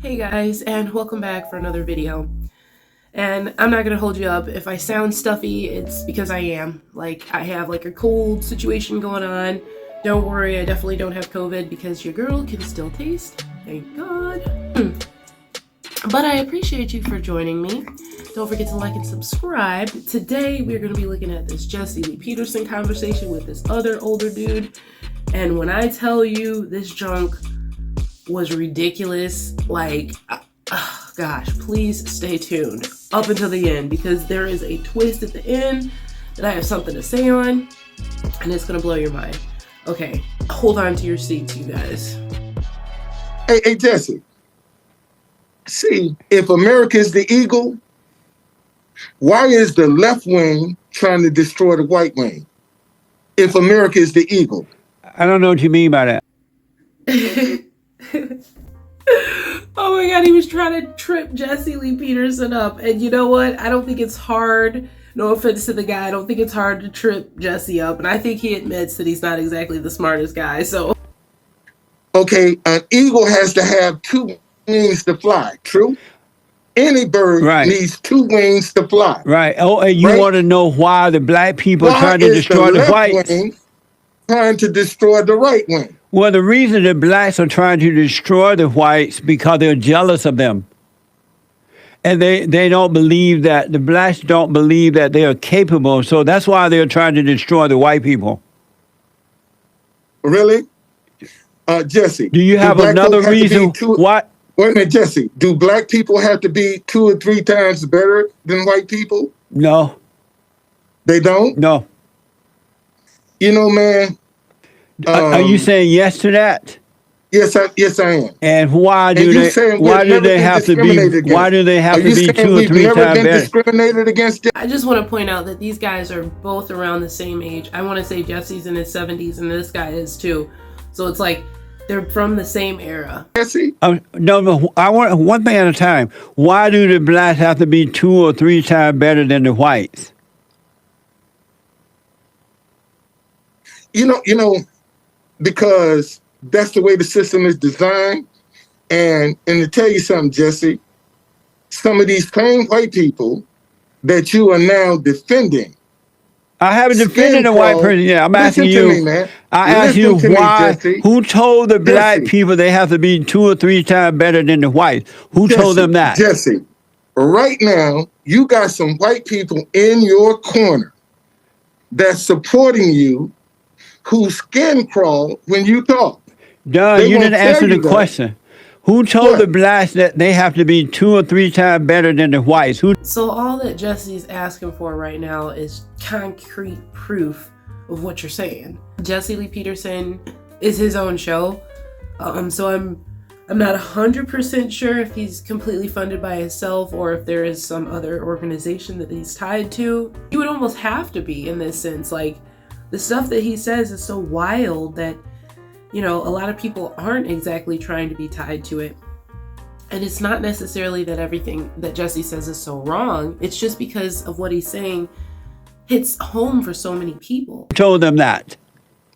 Hey guys, and welcome back for another video. And I'm not gonna hold you up. If I sound stuffy, it's because I am. Like, I have like a cold situation going on. Don't worry, I definitely don't have COVID because your girl can still taste. Thank God. But I appreciate you for joining me. Don't forget to like and subscribe. Today, we're gonna be looking at this Lee Peterson conversation with this other older dude. And when I tell you this junk was ridiculous, like, gosh, please stay tuned up until the end because there is a twist at the end that I have something to say on, and it's gonna blow your mind. Okay, hold on to your seats, you guys. Hey, Jesse. See, if America is the eagle, why is the left wing trying to destroy the white wing? If America is the eagle. I don't know what you mean by that. Oh my God, he was trying to trip Lee Peterson up. And you know what? I don't think it's hard. No offense to the guy. I don't think it's hard to trip Jesse up. And I think he admits that he's not exactly the smartest guy. So, okay, an eagle has to have two wings to fly. True? Any bird needs two wings to fly. Right. Oh, and you want to know why the black people are trying to destroy the whites? Trying to destroy the right wing. Well, the reason the blacks are trying to destroy the whites because they're jealous of them. And they don't believe that, the blacks don't believe that they are capable. So that's why they're trying to destroy the white people. Really? Jesse. Do you have another reason why? Wait a minute, Jesse. Do black people have to be 2 or 3 times better than white people? No. They don't? No. You know, man. Are you saying yes to that? Yes, I am. And why do they have to be 2 or 3 times better? Discriminated against? I just want to point out that these guys are both around the same age. I want to say Jesse's in his 70s and this guy is too. So it's like they're from the same era. Jesse? No, I want one thing at a time. Why do the blacks have to be 2 or 3 times better than the whites? You know, because that's the way the system is designed. And to tell you something, Jesse, some of these same white people that you are now defending. I haven't defended a white person yet. I'm asking you. Me, man. I asked you why. Who told the black people they have to be 2 or 3 times better than the whites? Who told them that? Jesse, right now, you got some white people in your corner that's supporting you who skin crawl when you talk. Duh, you didn't answer the question. Who told the blacks that they have to be 2 or 3 times better than the whites? So all that Jesse's asking for right now is concrete proof of what you're saying. Lee Peterson is his own show. So I'm not 100% sure if he's completely funded by himself or if there is some other organization that he's tied to. He would almost have to be in this sense. Like, the stuff that he says is so wild that, you know, a lot of people aren't exactly trying to be tied to it. And it's not necessarily that everything that Jesse says is so wrong. It's just because of what he's saying hits home for so many people. Who told them that?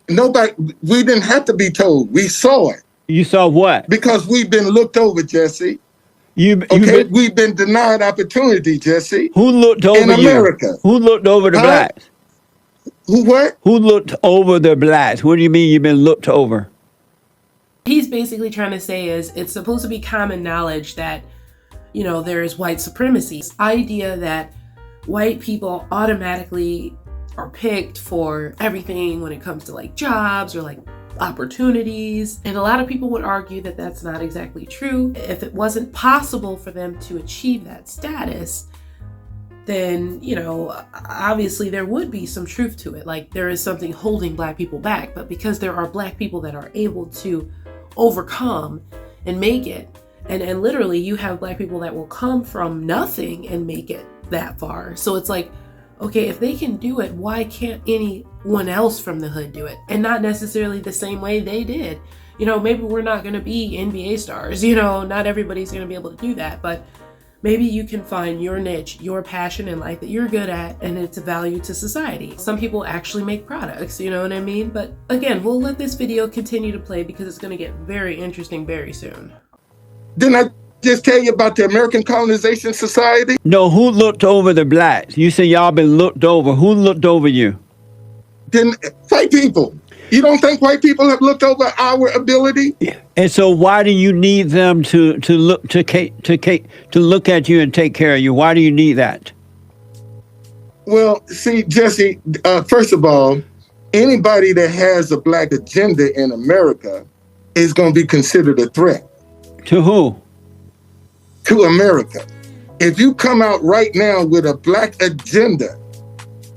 Nobody. We didn't have to be told. We saw it. You saw what? Because we've been looked over, Jesse. We've been denied opportunity, Jesse. Who looked over in America? Who looked over the blacks? Who what? Who looked over the blacks? What do you mean you've been looked over? He's basically trying to say is it's supposed to be common knowledge that, you know, there is white supremacy. This idea that white people automatically are picked for everything when it comes to like jobs or like opportunities. And a lot of people would argue that that's not exactly true. If it wasn't possible for them to achieve that status, then, you know, obviously there would be some truth to it. Like, there is something holding black people back. But because there are black people that are able to overcome and make it, and literally you have black people that will come from nothing and make it that far. So it's like, okay, if they can do it, why can't anyone else from the hood do it? And not necessarily the same way they did. You know, maybe we're not going to be NBA stars. You know, not everybody's going to be able to do that. But maybe you can find your niche, your passion in life that you're good at, and it's a value to society. Some people actually make products, you know what I mean? But again, we'll let this video continue to play because it's going to get very interesting very soon. Didn't I just tell you about the American Colonization Society? No, who looked over the blacks? You say y'all been looked over. Who looked over you? Then white people. You don't think white people have looked over our ability? And so, why do you need them to look at you and take care of you? Why do you need that? Well, see, Jesse. First of all, anybody that has a black agenda in America is going to be considered a threat. To who? To America. If you come out right now with a black agenda,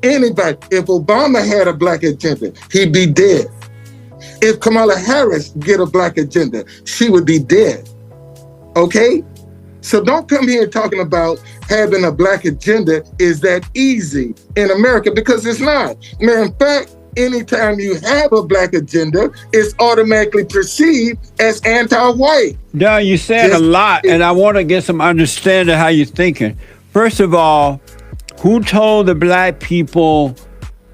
anybody, if Obama had a black agenda, he'd be dead. If Kamala Harris get a black agenda, she would be dead. Okay? So don't come here talking about having a black agenda is that easy in America, because it's not. Man, in fact, anytime you have a black agenda, it's automatically perceived as anti-white. No, you're saying a lot, and I want to get some understanding of how you're thinking. First of all, who told the black people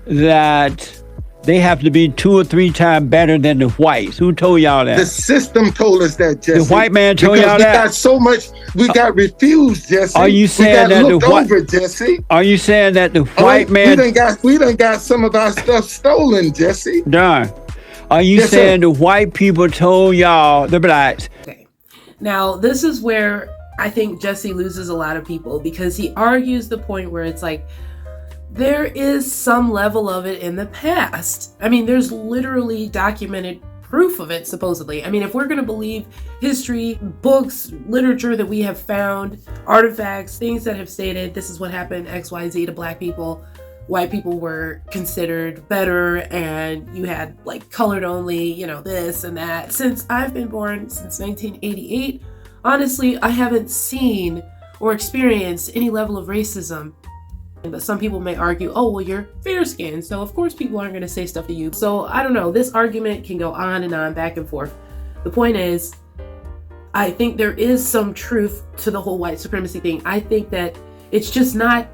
that they have to be 2 or 3 times better than the whites? Who told y'all that? The system told us that, Jesse. The white man told y'all that? We got so much, we got refused, Jesse. Are you saying that the white? Jesse. Are you saying that the white man? We done got some of our stuff stolen, Jesse. Darn. Are you saying the white people told y'all, the blacks? Okay. Now, this is where I think Jesse loses a lot of people, because he argues the point where it's like, there is some level of it in the past. I mean, there's literally documented proof of it, supposedly. I mean, if we're going to believe history, books, literature that we have found, artifacts, things that have stated this is what happened, X, Y, Z to black people, white people were considered better, and you had like colored only, you know, this and that. Since I've been born, since 1988, honestly, I haven't seen or experienced any level of racism. But some people may argue, oh, well, you're fair-skinned, so of course people aren't going to say stuff to you. So I don't know, this argument can go on and on, back and forth. The point is, I think there is some truth to the whole white supremacy thing. I think that it's just not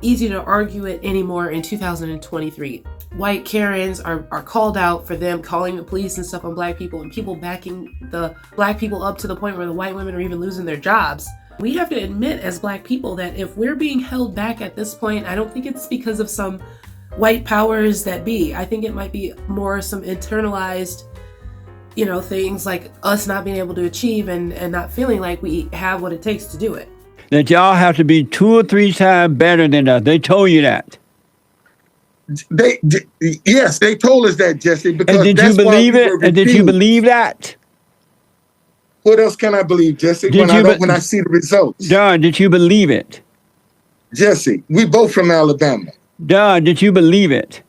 easy to argue it anymore in 2023. White Karens are called out for them calling the police and stuff on black people, and people backing the black people up to the point where the white women are even losing their jobs. We have to admit as black people that if we're being held back at this point, I don't think it's because of some white powers that be. I think it might be more some internalized, you know, things like us not being able to achieve and not feeling like we have what it takes to do it. That y'all have to be 2 or 3 times better than us. They told you that. Yes, they told us that, Jesse. Because and did you believe it? And did you believe that? What else can I believe, Jesse, when I see the results? Don, did you believe it? Jesse, we both from Alabama. Don, did you believe it?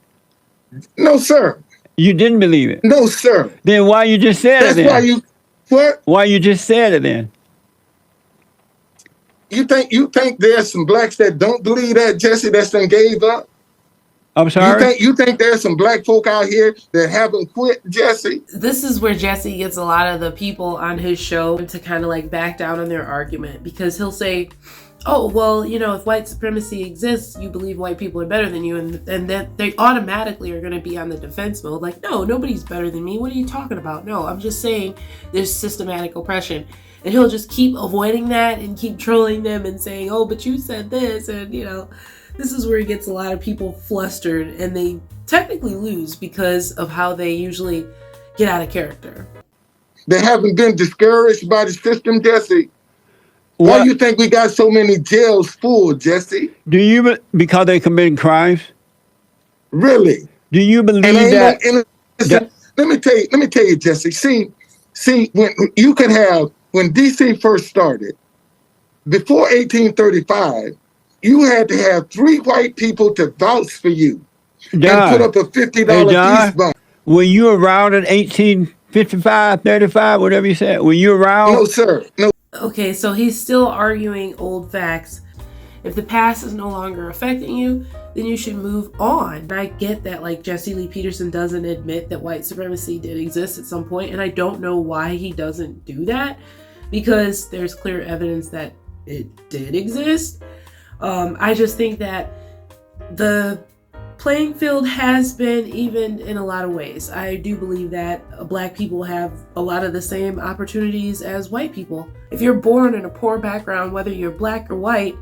No, sir. You didn't believe it? No, sir. Then why you just said it then? That's why you, what? Why you just said it then? You think there's some blacks that don't believe that, Jesse, that's done gave up? I'm sorry? You think there's some black folk out here that haven't quit, Jesse? This is where Jesse gets a lot of the people on his show to kind of like back down on their argument, because he'll say, oh, well, you know, if white supremacy exists, you believe white people are better than you, and then they automatically are going to be on the defense mode. Like, no, nobody's better than me. What are you talking about? No, I'm just saying there's systematic oppression. And he'll just keep avoiding that and keep trolling them and saying, oh, but you said this, and, you know, this is where he gets a lot of people flustered, and they technically lose because of how they usually get out of character. They haven't been discouraged by the system, Jesse. Why do you think we got so many jails full, Jesse? Do you, because they committing crimes? Really? Do you believe that? Let me tell you, Jesse. See, when DC first started, before 1835, you had to have 3 white people to vouch for you and put up a $50 peace bond. Were you around in 1855, 35, whatever you said? Were you around? No, sir. No. Okay, so he's still arguing old facts. If the past is no longer affecting you, then you should move on. And I get that, like, Jesse Lee Peterson doesn't admit that white supremacy did exist at some point, and I don't know why he doesn't do that, because there's clear evidence that it did exist. I just think that the playing field has been even in a lot of ways. I do believe that black people have a lot of the same opportunities as white people. If you're born in a poor background, whether you're black or white,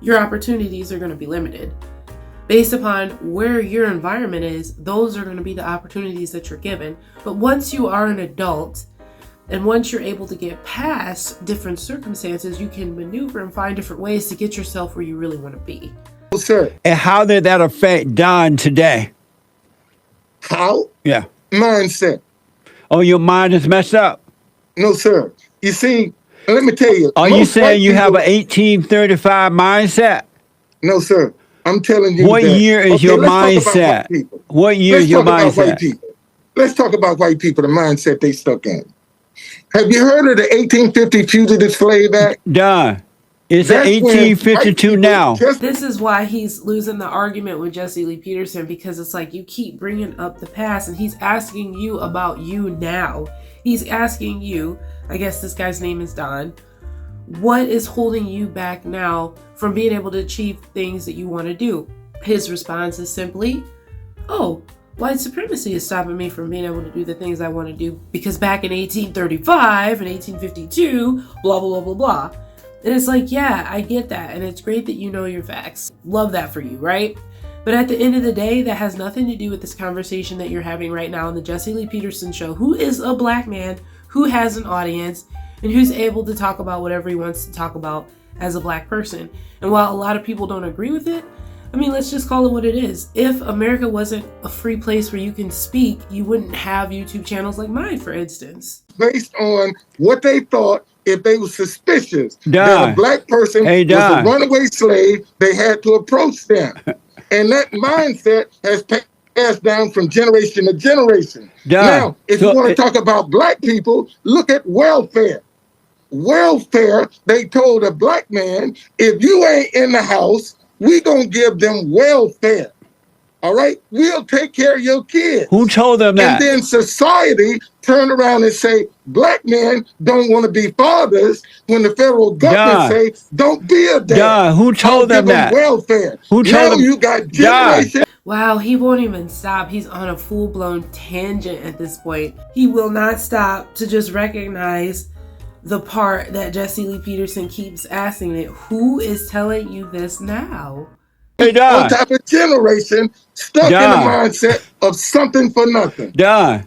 your opportunities are going to be limited. Based upon where your environment is, those are going to be the opportunities that you're given. But once you are an adult, and once you're able to get past different circumstances, you can maneuver and find different ways to get yourself where you really want to be. No, sir. And how did that affect Don today? How? Yeah. Mindset. Oh, your mind is messed up. No, sir. You see, let me tell you. Are you most white saying you have people- an 1835 mindset? No, sir. I'm telling you. What that. year is your let's talk about mindset? white people. What year Let's is your talk about white mindset? people. Let's talk about white people, the mindset they stuck in. Have you heard of the 1850 Fugitive Slave Act? Don, it's That's when white 1852 people now. just- This is why he's losing the argument with Jesse Lee Peterson, because it's like you keep bringing up the past and he's asking you about you now. He's asking you, I guess this guy's name is Don, what is holding you back now from being able to achieve things that you want to do? His response is simply, oh, white supremacy is stopping me from being able to do the things I want to do because back in 1835 and 1852, blah, blah, blah, blah, blah. And it's like, yeah, I get that. And it's great that you know your facts. Love that for you, right? But at the end of the day, that has nothing to do with this conversation that you're having right now on the Jesse Lee Peterson show, who is a black man, who has an audience, and who's able to talk about whatever he wants to talk about as a black person. And while a lot of people don't agree with it, I mean, let's just call it what it is. If America wasn't a free place where you can speak, you wouldn't have YouTube channels like mine, for instance. based on what they thought. If they were suspicious that Don. a black person Hey, was a Don. runaway slave, they had to approach them. And that mindset has passed down from generation to generation. Don, Now, if so you want to talk about black people, look at welfare. Welfare, they told a black man, if you ain't in the house, we gonna give them welfare. All right? We'll take care of your kids. Who told them that? And then society turned around and say, black men don't want to be fathers when the federal government say, don't be a dad. Don, who told I'll them give that? welfare. Who told now them? you got Don. generation. Wow, he won't even stop. He's on a full-blown tangent at this point. He will not stop to just recognize the part that Jesse Lee Peterson keeps asking it. Who is telling you this now? Hey, Don. On top of generation stuck in the Don. mindset of something for nothing. Don,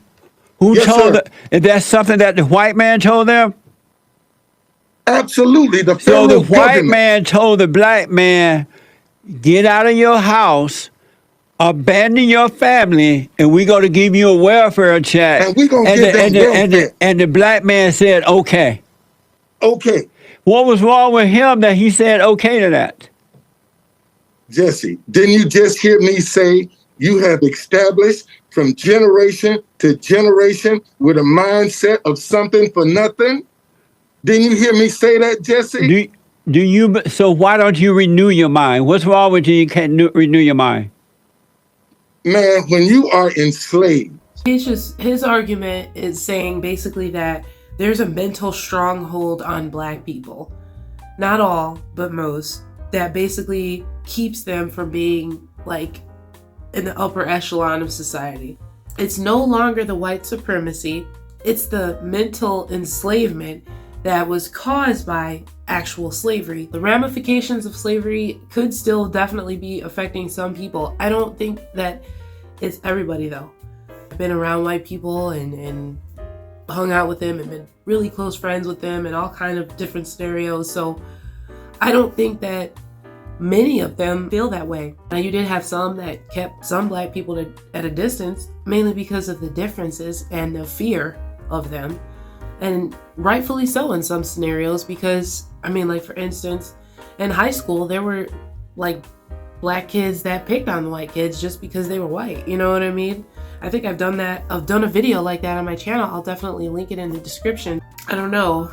who Yes, told sir. them? Is that something that the white man told them? Absolutely. The So federal the white government. man told the black man, get out of your house, abandon your family, and we're going to give you a welfare check. And we gonna give them welfare. and the black man said, okay. Okay, What was wrong with him that he said okay to that? Jesse, didn't you just hear me say you have established from generation to generation with a mindset of something for nothing? Didn't you hear me say that, Jesse? Do you? So why don't you renew your mind? What's wrong with you? You can't renew your mind. Man, when you are enslaved, It's just, his argument is saying basically that there's a mental stronghold on black people. Not all, but most. That basically keeps them from being like in the upper echelon of society. It's no longer the white supremacy. It's the mental enslavement that was caused by actual slavery. The ramifications of slavery could still definitely be affecting some people. I don't think that it's everybody though. I've been around white people and hung out with them and been really close friends with them in all kind of different scenarios. So I don't think that many of them feel that way. Now, you did have some that kept some black people at a distance, mainly because of the differences and the fear of them. And rightfully so in some scenarios, because, I mean, like for instance, in high school, there were like black kids that picked on the white kids just because they were white. You know what I mean? I think I've done that. I've done a video like that on my channel. I'll definitely link it in the description. I don't know.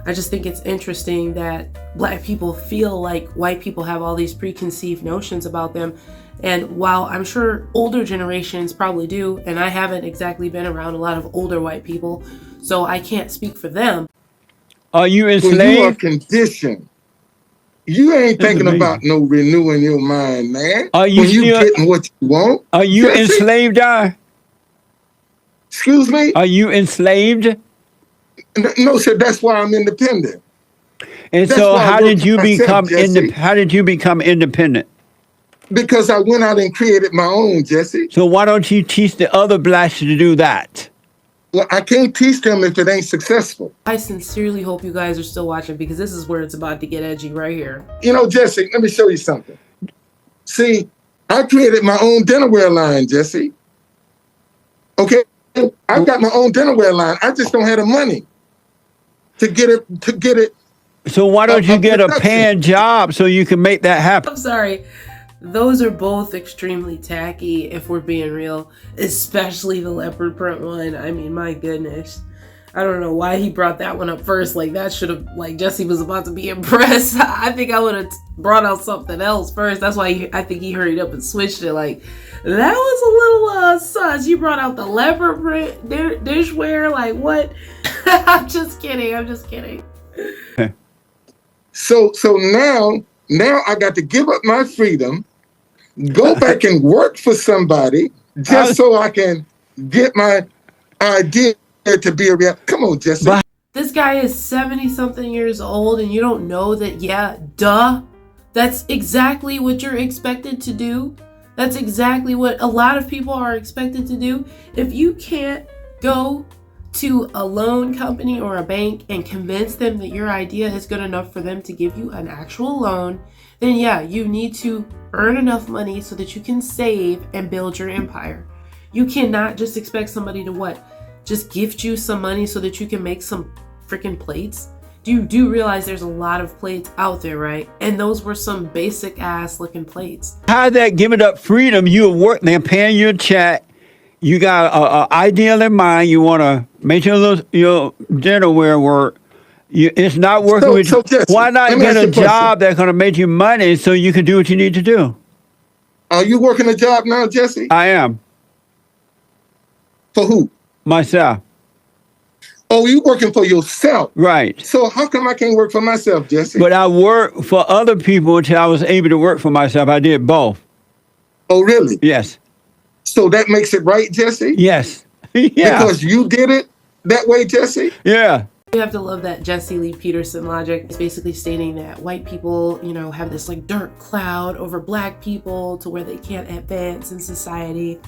I just think it's interesting that black people feel like white people have all these preconceived notions about them. And while I'm sure older generations probably do, and I haven't exactly been around a lot of older white people, so I can't speak for them. Are you when you are enslaved? conditioned, You ain't That's thinking amazing. about no renewing your mind, man. Are you when you still- getting what you want. Are you Jesse? enslaved, Di? Excuse me? Are you enslaved? No, sir. That's why I'm independent. And That's so why I how work did for you myself, become Jesse. how did you become independent? Because I went out and created my own, Jesse. So why don't you teach the other blacks to do that? Well, I can't teach them if it ain't successful. I sincerely hope you guys are still watching because this is where it's about to get edgy right here. You know, Jesse, let me show you something. See, I created my own dinnerware line, Jesse. Okay? I got my own dinnerware line. I just don't have the money to get it. So why don't you get a production. paying job so you can make that happen? I'm sorry. Those are both extremely tacky, if we're being real, especially the leopard print one. I mean, my goodness. I don't know why he brought that one up first. Like, that should have, like, Jesse was about to be impressed. I think I would have brought out something else first. That's why I think he hurried up and switched it. Like, that was a little sus. You brought out the leopard print dishware. Like, what? I'm just kidding. So now I got to give up my freedom, go back and work for somebody just so I can get my idea to be a reality. Come on, Jesse. This guy is 70-something years old and you don't know that, yeah, duh. That's exactly what you're expected to do. That's exactly what a lot of people are expected to do. If you can't go to a loan company or a bank and convince them that your idea is good enough for them to give you an actual loan, then yeah, you need to earn enough money so that you can save and build your empire. You cannot just expect somebody to what? Just gift you some money so that you can make some freaking plates. You do realize there's a lot of plates out there, right? And those were some basic ass looking plates. How that giving up freedom? You work, they're paying your check. You got an ideal in mind. You want to make your dinnerware work. It's not working with you. Jesse, Why not let me get ask a you a question. job that's going to make you money so you can do what you need to do? Are you working a job now, Jesse? I am. For who? Myself. Oh, you working for yourself. Right. So how come I can't work for myself, Jesse? But I worked for other people until I was able to work for myself. I did both. Oh, really? Yes. So that makes it right, Jesse? Yes. Yeah. Because you did it that way, Jesse? Yeah. You have to love that Jesse Lee Peterson logic. It's basically stating that white people, you know, have this like dark cloud over black people to where they can't advance in society.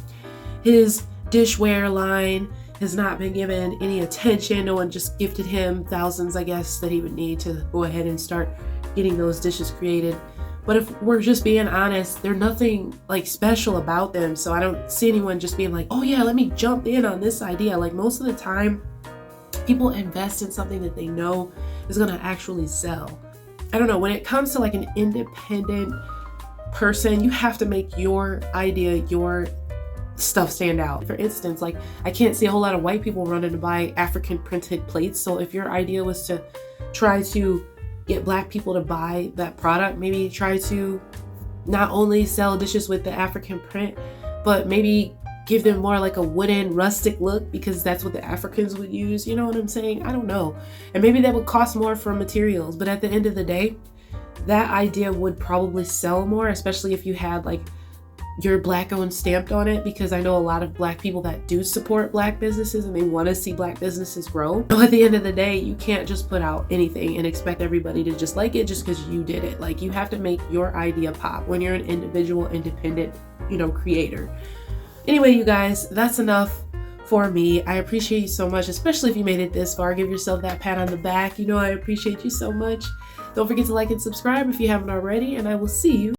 His dishware line has not been given any attention. No one just gifted him thousands, I guess, that he would need to go ahead and start getting those dishes created. But if we're just being honest, there's nothing like special about them. So I don't see anyone just being like, oh yeah, let me jump in on this idea. Like most of the time, people invest in something that they know is going to actually sell. I don't know, when it comes to like an independent person, you have to make your idea, your stuff stand out. For instance, like I can't see a whole lot of white people running to buy African printed plates. So if your idea was to try to get black people to buy that product, maybe try to not only sell dishes with the African print, but maybe give them more like a wooden rustic look because that's what the Africans would use. You know what I'm saying? I don't know. And maybe that would cost more for materials, but at the end of the day, that idea would probably sell more, especially if you had like your black owned stamped on it, because I know a lot of black people that do support black businesses and they want to see black businesses grow. But at the end of the day, you can't just put out anything and expect everybody to just like it just because you did it. Like you have to make your idea pop when you're an individual, independent, creator. Anyway, you guys, that's enough for me. I appreciate you so much, especially if you made it this far. Give yourself that pat on the back. I appreciate you so much. Don't forget to like and subscribe if you haven't already, and I will see you